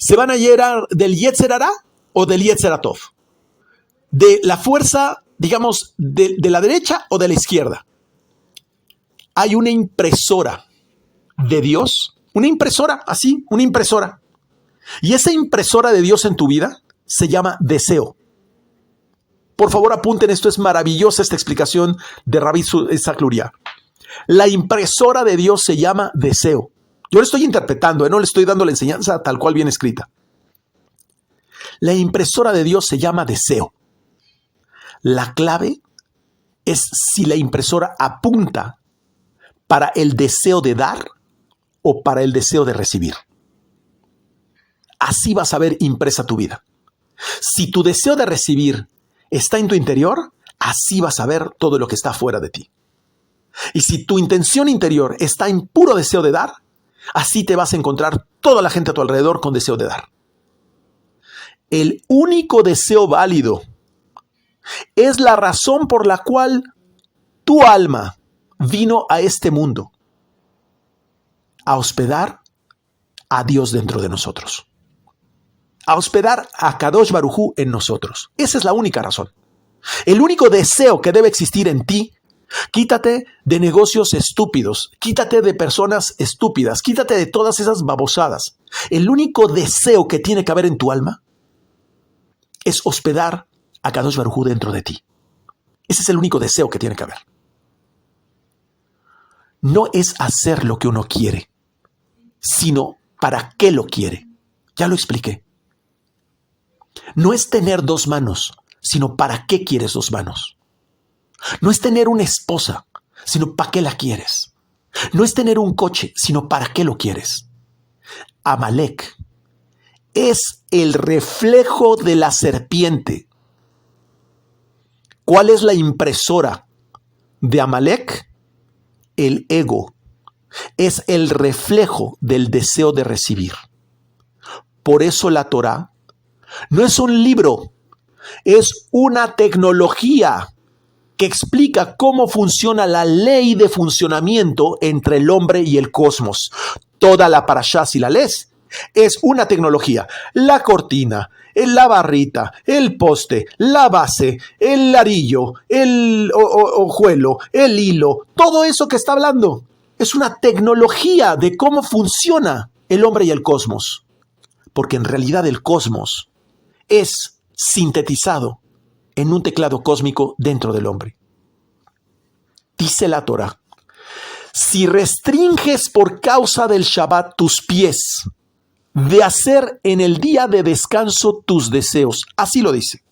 Se van a llenar del Yetzer Hará o del Yetzer Hatov. De la fuerza, digamos, de la derecha o de la izquierda. Hay una impresora de Dios, una impresora, así, una impresora. Y esa impresora de Dios en tu vida se llama deseo. Por favor, apunten, esto es maravillosa esta explicación de Rabbi Isaac Luria. La impresora de Dios se llama deseo. Yo le estoy interpretando, no le estoy dando la enseñanza tal cual viene escrita. La impresora de Dios se llama deseo. La clave es si la impresora apunta para el deseo de dar o para el deseo de recibir. Así vas a ver impresa tu vida. Si tu deseo de recibir está en tu interior, así vas a ver todo lo que está fuera de ti. Y si tu intención interior está en puro deseo de dar, así te vas a encontrar toda la gente a tu alrededor con deseo de dar. El único deseo válido es la razón por la cual tu alma vino a este mundo, a hospedar a Dios dentro de nosotros, a hospedar a Kadosh Baruj Hu en nosotros. Esa es la única razón. El único deseo que debe existir en ti. Quítate de negocios estúpidos, quítate de personas estúpidas, quítate de todas esas babosadas. El único deseo que tiene que haber en tu alma es hospedar a Kadosh Baruj Hu dentro de ti. Ese es el único deseo que tiene que haber. No es hacer lo que uno quiere, sino para qué lo quiere. Ya lo expliqué. No es tener dos manos, sino para qué quieres dos manos. No es tener una esposa, sino para qué la quieres. No es tener un coche, sino para qué lo quieres. Amalek es el reflejo de la serpiente. ¿Cuál es la impresora de Amalek? El ego. Es el reflejo del deseo de recibir. Por eso la Torah no es un libro, es una tecnología que explica cómo funciona la ley de funcionamiento entre el hombre y el cosmos. Toda la parashá, si la lees, es una tecnología. La cortina, la barrita, el poste, la base, el arillo, el ojuelo, el hilo, todo eso que está hablando es una tecnología de cómo funciona el hombre y el cosmos. Porque en realidad el cosmos es sintetizado en un teclado cósmico dentro del hombre. Dice la Torah, si restringes por causa del Shabbat tus pies de hacer en el día de descanso tus deseos, así lo dice.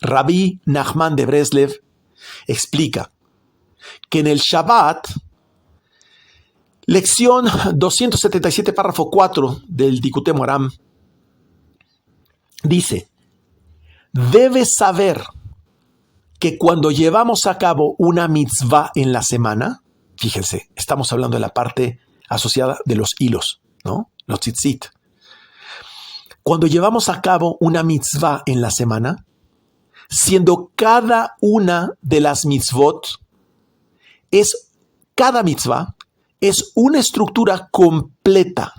Rabbi Nachman de Breslev explica que en el Shabbat, lección 277, párrafo 4 del Likutei Moharan, dice, debes saber que cuando llevamos a cabo una mitzvah en la semana, fíjense, estamos hablando de la parte asociada de los hilos, ¿no? Los tzitzit. Cuando llevamos a cabo una mitzvah en la semana, siendo cada una de las mitzvot, cada mitzvah es una estructura completa.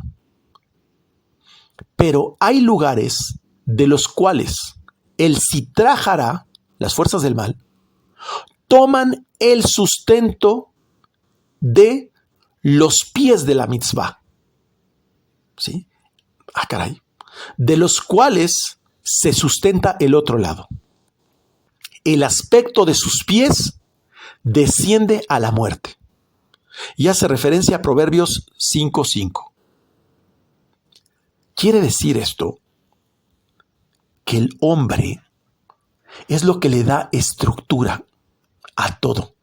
Pero hay lugares de los cuales el Sitra Hará, las fuerzas del mal, toman el sustento de los pies de la mitzvah. ¿Sí? Ah, caray. De los cuales se sustenta el otro lado. El aspecto de sus pies desciende a la muerte. Y hace referencia a Proverbios 5:5. Quiere decir esto que el hombre es lo que le da estructura a todo.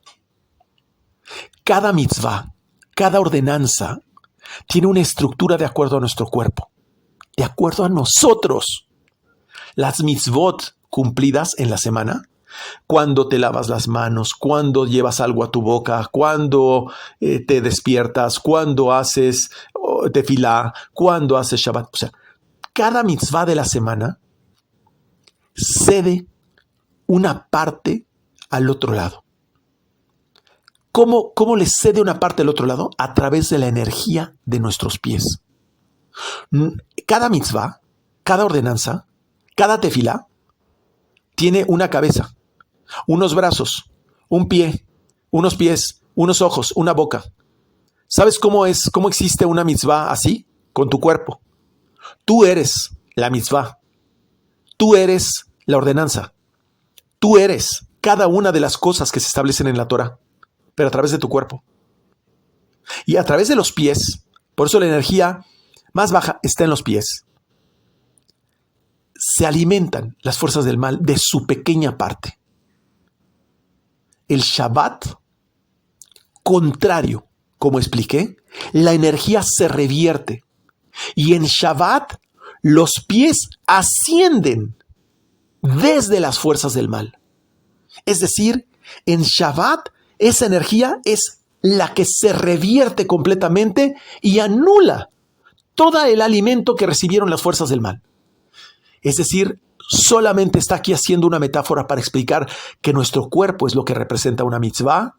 Cada mitzvah, cada ordenanza tiene una estructura de acuerdo a nuestro cuerpo, de acuerdo a nosotros. Las mitzvot cumplidas en la semana, cuando te lavas las manos, cuando llevas algo a tu boca, cuando te despiertas, cuando haces tefilá, cuando haces Shabbat. O sea, cada mitzvah de la semana cede una parte al otro lado. ¿Cómo le cede una parte al otro lado? A través de la energía de nuestros pies. Cada mitzvah, cada ordenanza, cada tefilá tiene una cabeza, unos brazos, un pie, unos pies, unos ojos, una boca. ¿Sabes cómo existe una mitzvah así? Con tu cuerpo. Tú eres la mitzvah. Tú eres la ordenanza. Tú eres cada una de las cosas que se establecen en la Torah, pero a través de tu cuerpo. Y a través de los pies, por eso la energía más baja está en los pies. Se alimentan las fuerzas del mal de su pequeña parte. El Shabbat, contrario, como expliqué, la energía se revierte. Y en Shabbat, los pies ascienden desde las fuerzas del mal. Es decir, en Shabbat, esa energía es la que se revierte completamente y anula todo el alimento que recibieron las fuerzas del mal. Es decir, solamente está aquí haciendo una metáfora para explicar que nuestro cuerpo es lo que representa una mitzvah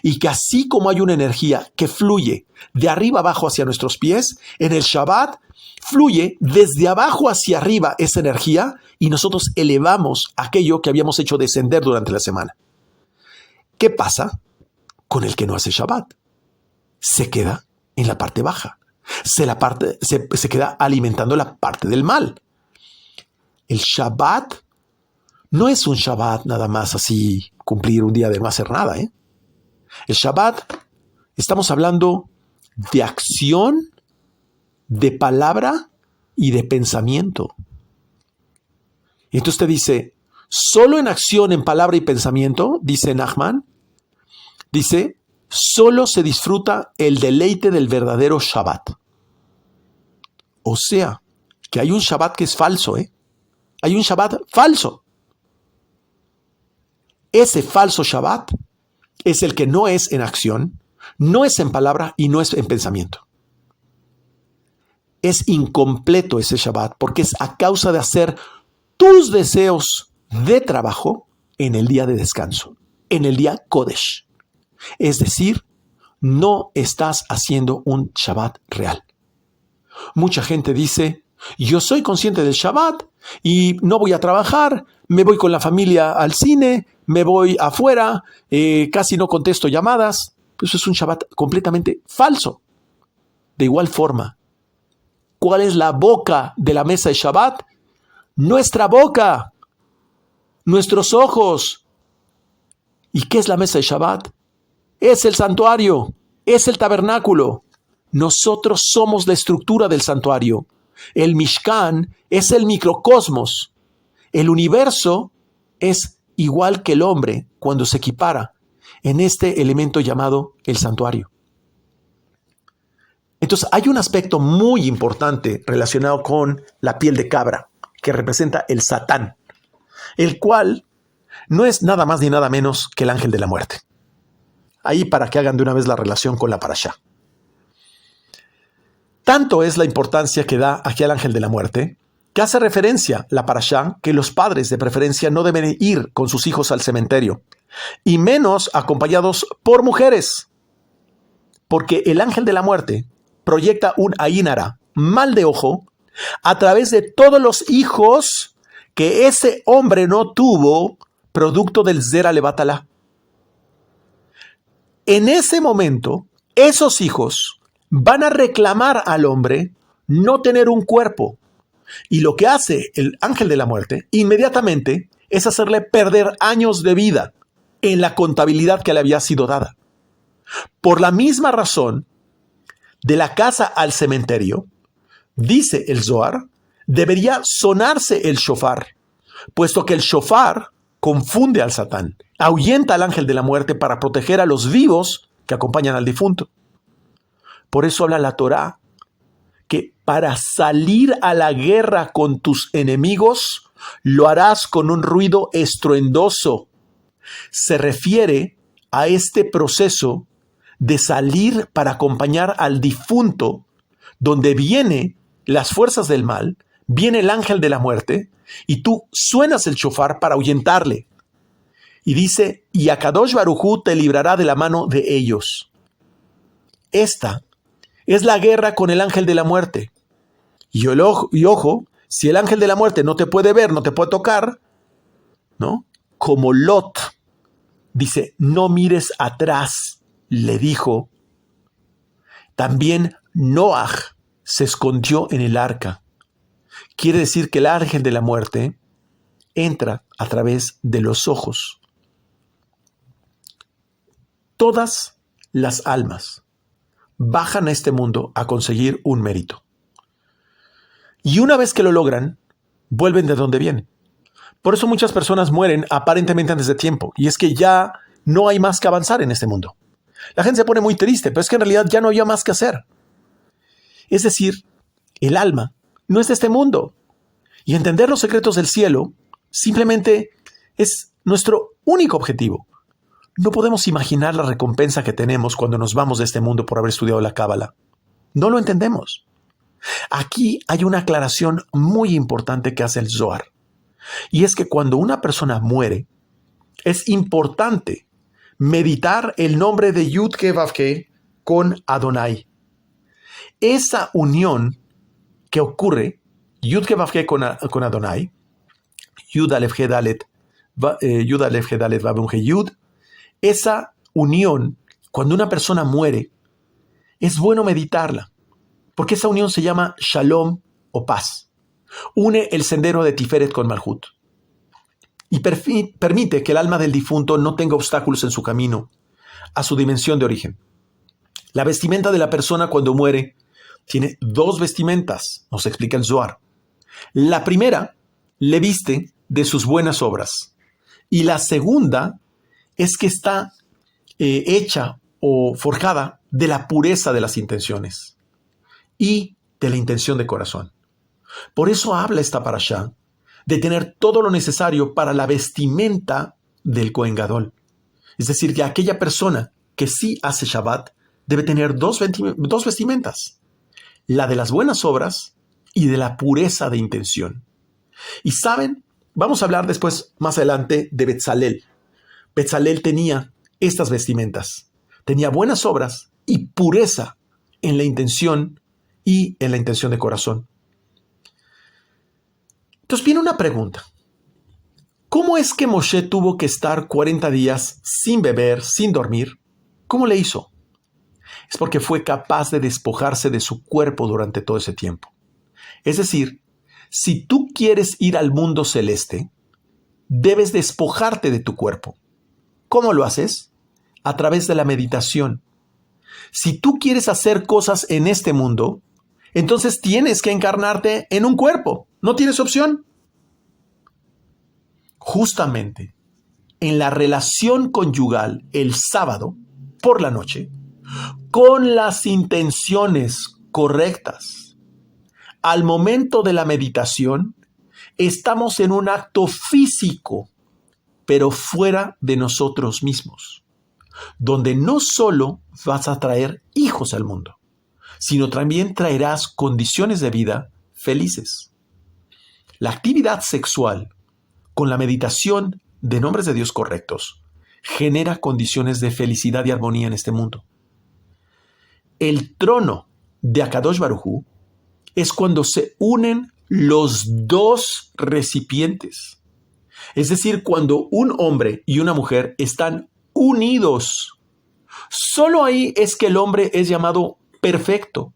y que así como hay una energía que fluye de arriba abajo hacia nuestros pies, en el Shabbat fluye desde abajo hacia arriba esa energía y nosotros elevamos aquello que habíamos hecho descender durante la semana. ¿Qué pasa con el que no hace Shabbat? Se queda en la parte baja. Se queda alimentando la parte del mal. El Shabbat no es un Shabbat nada más así, cumplir un día de no hacer nada. El Shabbat, estamos hablando de acción, de palabra y de pensamiento. Y entonces te dice, solo en acción, en palabra y pensamiento, dice Nachman, dice, solo se disfruta el deleite del verdadero Shabbat. O sea, que hay un Shabbat que es falso, Hay un Shabbat falso. Ese falso Shabbat es el que no es en acción, no es en palabra y no es en pensamiento. Es incompleto ese Shabbat porque es a causa de hacer tus deseos de trabajo en el día de descanso, en el día Kodesh. Es decir, no estás haciendo un Shabbat real. Mucha gente dice, yo soy consciente del Shabbat y no voy a trabajar, me voy con la familia al cine, me voy afuera, casi no contesto llamadas. Eso es un Shabbat completamente falso. De igual forma, ¿cuál es la boca de la mesa de Shabbat? Nuestra boca, nuestros ojos. ¿Y qué es la mesa de Shabbat? Es el santuario, es el tabernáculo. Nosotros somos la estructura del santuario. El Mishkan es el microcosmos. El universo es igual que el hombre cuando se equipara en este elemento llamado el santuario. Entonces hay un aspecto muy importante relacionado con la piel de cabra que representa el Satán, el cual no es nada más ni nada menos que el ángel de la muerte. Ahí para que hagan de una vez la relación con la parashá. Tanto es la importancia que da aquí al ángel de la muerte que hace referencia la parashá que los padres de preferencia no deben ir con sus hijos al cementerio, y menos acompañados por mujeres, porque el ángel de la muerte proyecta un ainara, mal de ojo, a través de todos los hijos que ese hombre no tuvo producto del Zera Levatala. En ese momento, esos hijos van a reclamar al hombre no tener un cuerpo. Y lo que hace el ángel de la muerte inmediatamente es hacerle perder años de vida en la contabilidad que le había sido dada. Por la misma razón, de la casa al cementerio, dice el Zohar, debería sonarse el shofar, puesto que el shofar confunde al Satán, ahuyenta al ángel de la muerte para proteger a los vivos que acompañan al difunto. Por eso habla la Torá, que para salir a la guerra con tus enemigos, lo harás con un ruido estruendoso. Se refiere a este proceso de salir para acompañar al difunto, donde viene las fuerzas del mal, viene el ángel de la muerte, y tú suenas el shofar para ahuyentarle. Y dice, y Akadosh Baruj Hu te librará de la mano de ellos. Esta es la guerra con el ángel de la muerte. Y ojo, si el ángel de la muerte no te puede ver, no te puede tocar, ¿no? Como Lot dice, no mires atrás, le dijo. También Noaj se escondió en el arca. Quiere decir que el ángel de la muerte entra a través de los ojos. Todas las almas bajan a este mundo a conseguir un mérito. Y una vez que lo logran, vuelven de donde vienen. Por eso muchas personas mueren aparentemente antes de tiempo. Y es que ya no hay más que avanzar en este mundo. La gente se pone muy triste, pero es que en realidad ya no había más que hacer. Es decir, el alma no es de este mundo. Y entender los secretos del cielo simplemente es nuestro único objetivo. No podemos imaginar la recompensa que tenemos cuando nos vamos de este mundo por haber estudiado la Cábala. No lo entendemos. Aquí hay una aclaración muy importante que hace el Zohar. Y es que cuando una persona muere, es importante meditar el nombre de Yud-Ke Vav-Ke con Adonai. Esa unión que ocurre, Yud-Ke Vav-Ke con Adonai, Yud Alef He Dalet, Vav Nun He Yud, esa unión, cuando una persona muere, es bueno meditarla, porque esa unión se llama Shalom o paz. Une el sendero de Tiferet con Malhut y permite que el alma del difunto no tenga obstáculos en su camino a su dimensión de origen. La vestimenta de la persona cuando muere tiene dos vestimentas, nos explica el Zohar. La primera le viste de sus buenas obras y la segunda es que está hecha o forjada de la pureza de las intenciones y de la intención de corazón. Por eso habla esta parashá de tener todo lo necesario para la vestimenta del Kohen Gadol. Es decir, que aquella persona que sí hace Shabbat debe tener dos vestimentas, la de las buenas obras y de la pureza de intención. Y saben, vamos a hablar después, más adelante, de Betzalel. Betzalel tenía estas vestimentas, tenía buenas obras y pureza en la intención y en la intención de corazón. Entonces viene una pregunta. ¿Cómo es que Moshe tuvo que estar 40 días sin beber, sin dormir? ¿Cómo le hizo? Es porque fue capaz de despojarse de su cuerpo durante todo ese tiempo. Es decir, si tú quieres ir al mundo celeste, debes despojarte de tu cuerpo. ¿Cómo lo haces? A través de la meditación. Si tú quieres hacer cosas en este mundo, entonces tienes que encarnarte en un cuerpo. No tienes opción. Justamente en la relación conyugal el sábado por la noche, con las intenciones correctas, al momento de la meditación, estamos en un acto físico, pero fuera de nosotros mismos, donde no solo vas a traer hijos al mundo, sino también traerás condiciones de vida felices. La actividad sexual con la meditación de nombres de Dios correctos genera condiciones de felicidad y armonía en este mundo. El trono de Akadosh Baruj Hu es cuando se unen los dos recipientes. Es decir, cuando un hombre y una mujer están unidos. Solo ahí es que el hombre es llamado perfecto.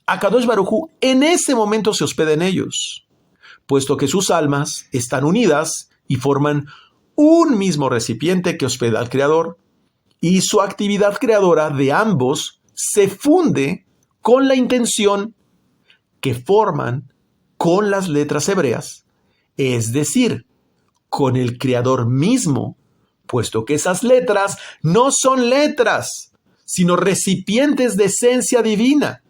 Akadosh Baruj Hu en ese momento se hospeda en ellos, puesto que sus almas están unidas y forman un mismo recipiente que hospeda al Creador, y su actividad creadora de ambos se funde con la intención que forman con las letras hebreas, es decir, con el Creador mismo, puesto que esas letras no son letras, sino recipientes de esencia divina.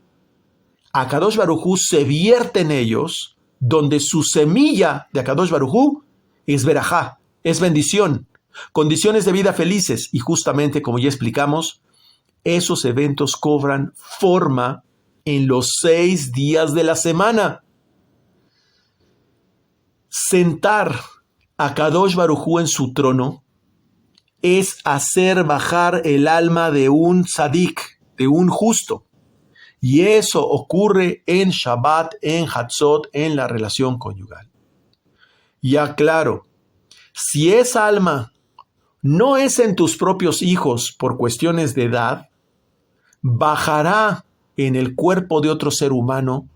Akadosh Baruj Hu se vierte en ellos, donde su semilla de Akadosh Baruj Hu es verajá, es bendición, condiciones de vida felices, y justamente como ya explicamos, esos eventos cobran forma en los 6 días de la semana. Sentar a Kadosh Baruj Hu en su trono es hacer bajar el alma de un tzadik, de un justo. Y eso ocurre en Shabbat, en Hatzot, en la relación conyugal. Y aclaro, si esa alma no es en tus propios hijos por cuestiones de edad, bajará en el cuerpo de otro ser humano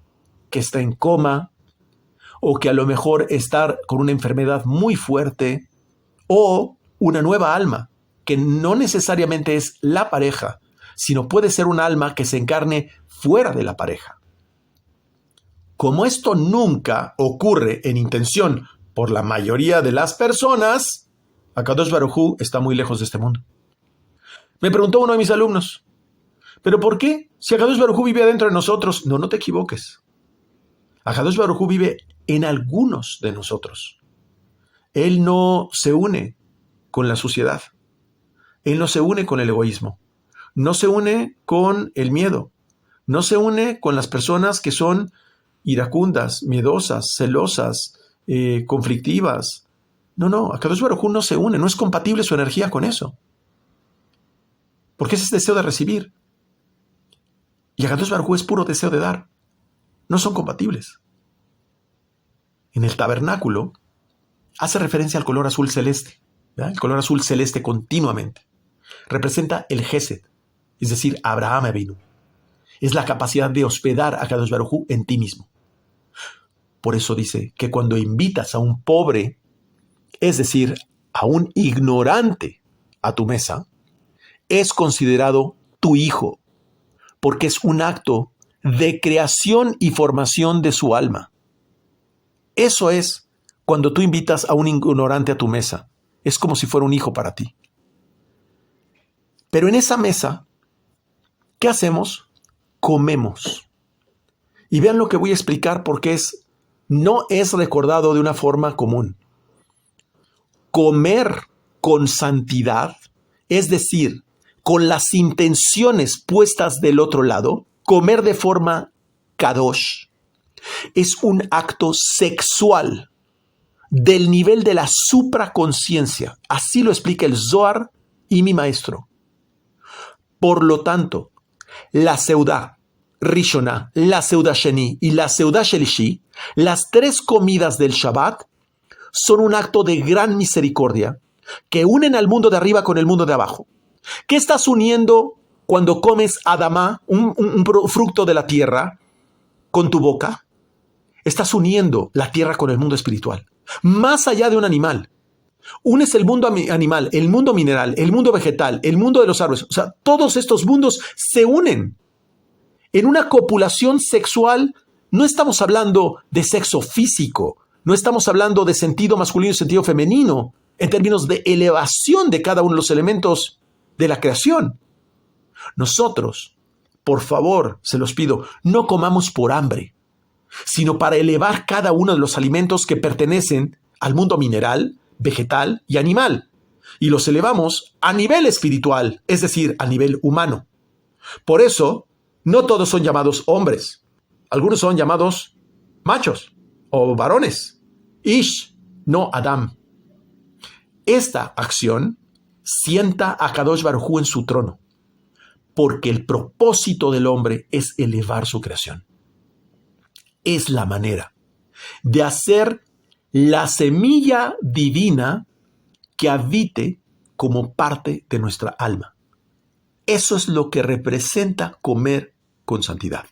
que está en coma, o que a lo mejor está con una enfermedad muy fuerte, o una nueva alma, que no necesariamente es la pareja, sino puede ser un alma que se encarne fuera de la pareja. Como esto nunca ocurre en intención por la mayoría de las personas, Akadosh Baruj Hu está muy lejos de este mundo. Me preguntó uno de mis alumnos, ¿pero por qué? Si Akadosh Baruj Hu vive adentro de nosotros. No te equivoques. Akadosh Baruj Hu vive en algunos de nosotros. Él no se une con la suciedad. Él no se une con el egoísmo. No se une con el miedo. No se une con las personas que son iracundas, miedosas, celosas, conflictivas. No. Akadosh Baruj Hu no se une. No es compatible su energía con eso. Porque ese es deseo de recibir. Y Akadosh Baruj Hu es puro deseo de dar. No son compatibles. En el tabernáculo hace referencia al color azul celeste. ¿Verdad? El color azul celeste continuamente. Representa el Gesed, es decir, Abraham Avinu. Es la capacidad de hospedar a Kadosh Baruj Hu en ti mismo. Por eso dice que cuando invitas a un pobre, es decir, a un ignorante a tu mesa, es considerado tu hijo, porque es un acto de creación y formación de su alma. Eso es cuando tú invitas a un ignorante a tu mesa. Es como si fuera un hijo para ti. Pero en esa mesa, ¿qué hacemos? Comemos. Y vean lo que voy a explicar porque no es recordado de una forma común. Comer con santidad, es decir, con las intenciones puestas del otro lado, comer de forma kadosh, es un acto sexual del nivel de la supraconciencia. Así lo explica el Zohar y mi maestro. Por lo tanto, la Seudá Rishona, la Seudá Sheni y la Seudá Shelishi, las 3 comidas del Shabbat, son un acto de gran misericordia que unen al mundo de arriba con el mundo de abajo. ¿Qué estás uniendo cuando comes Adamá, un fruto de la tierra, con tu boca? Estás uniendo la tierra con el mundo espiritual. Más allá de un animal. Unes el mundo animal, el mundo mineral, el mundo vegetal, el mundo de los árboles. O sea, todos estos mundos se unen. En una copulación sexual no estamos hablando de sexo físico, no estamos hablando de sentido masculino y sentido femenino, en términos de elevación de cada uno de los elementos de la creación. Nosotros, por favor, se los pido, no comamos por hambre, sino para elevar cada uno de los alimentos que pertenecen al mundo mineral, vegetal y animal. Y los elevamos a nivel espiritual, es decir, a nivel humano. Por eso, no todos son llamados hombres. Algunos son llamados machos o varones. Ish, no Adam. Esta acción sienta a Kadosh Baruj Hu en su trono, porque el propósito del hombre es elevar su creación. Es la manera de hacer la semilla divina que habite como parte de nuestra alma. Eso es lo que representa comer con santidad.